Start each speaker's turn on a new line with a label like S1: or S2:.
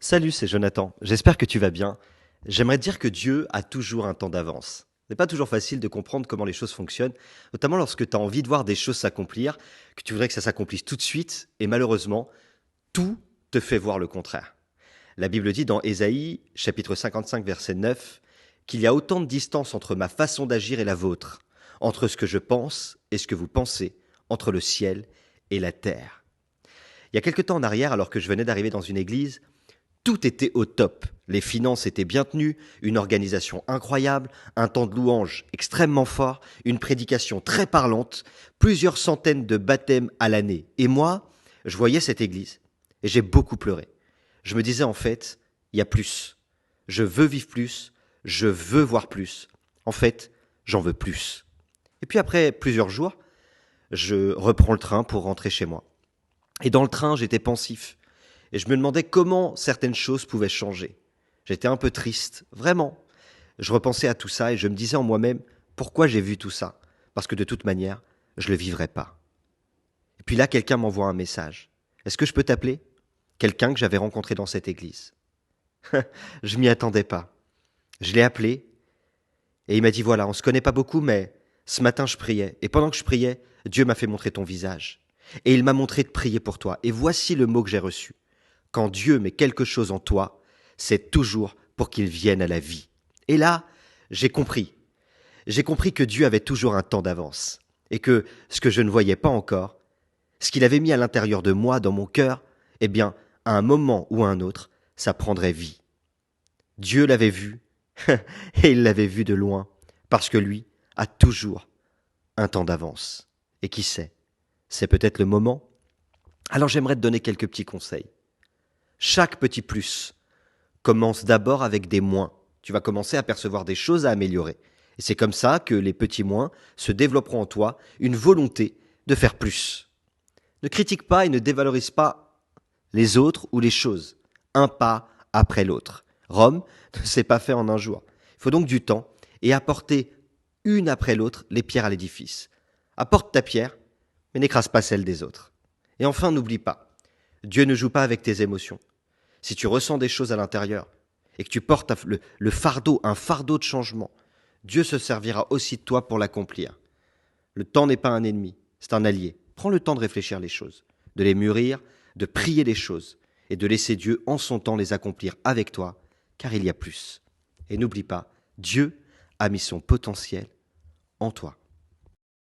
S1: Salut, c'est Jonathan. J'espère que tu vas bien. J'aimerais te dire que Dieu a toujours un temps d'avance. Ce n'est pas toujours facile de comprendre comment les choses fonctionnent, notamment lorsque tu as envie de voir des choses s'accomplir, que tu voudrais que ça s'accomplisse tout de suite, et malheureusement, tout te fait voir le contraire. La Bible dit dans Ésaïe, chapitre 55, verset 9, qu'il y a autant de distance entre ma façon d'agir et la vôtre, entre ce que je pense et ce que vous pensez, entre le ciel et la terre. Il y a quelque temps en arrière, alors que je venais d'arriver dans une église, tout était au top. Les finances étaient bien tenues, une organisation incroyable, un temps de louange extrêmement fort, une prédication très parlante, plusieurs centaines de baptêmes à l'année. Et moi, je voyais cette église et j'ai beaucoup pleuré. Je me disais en fait, il y a plus. Je veux vivre plus, je veux voir plus. En fait, j'en veux plus. Et puis après plusieurs jours, je reprends le train pour rentrer chez moi. Et dans le train, j'étais pensif. Et je me demandais comment certaines choses pouvaient changer. J'étais un peu triste, vraiment. Je repensais à tout ça et je me disais en moi-même, pourquoi j'ai vu tout ça? Parce que de toute manière, je ne le vivrais pas. Et puis là, quelqu'un m'envoie un message. Est-ce que je peux t'appeler? Quelqu'un que j'avais rencontré dans cette église. Je m'y attendais pas. Je l'ai appelé et il m'a dit, voilà, on se connaît pas beaucoup, mais ce matin je priais. Et pendant que je priais, Dieu m'a fait montrer ton visage. Et il m'a montré de prier pour toi. Et voici le mot que j'ai reçu. Quand Dieu met quelque chose en toi, c'est toujours pour qu'il vienne à la vie. Et là, j'ai compris. J'ai compris que Dieu avait toujours un temps d'avance. Et que ce que je ne voyais pas encore, ce qu'il avait mis à l'intérieur de moi, dans mon cœur, eh bien, à un moment ou à un autre, ça prendrait vie. Dieu l'avait vu, et il l'avait vu de loin, parce que lui a toujours un temps d'avance. Et qui sait, c'est peut-être le moment. Alors j'aimerais te donner quelques petits conseils. Chaque petit plus commence d'abord avec des moins. Tu vas commencer à percevoir des choses à améliorer. Et c'est comme ça que les petits moins se développeront en toi une volonté de faire plus. Ne critique pas et ne dévalorise pas les autres ou les choses, un pas après l'autre. Rome ne s'est pas fait en un jour. Il faut donc du temps et apporter une après l'autre les pierres à l'édifice. Apporte ta pierre, mais n'écrase pas celle des autres. Et enfin, n'oublie pas, Dieu ne joue pas avec tes émotions. Si tu ressens des choses à l'intérieur et que tu portes le fardeau, un fardeau de changement, Dieu se servira aussi de toi pour l'accomplir. Le temps n'est pas un ennemi, c'est un allié. Prends le temps de réfléchir les choses, de les mûrir, de prier les choses et de laisser Dieu en son temps les accomplir avec toi, car il y a plus. Et n'oublie pas, Dieu a mis son potentiel en toi.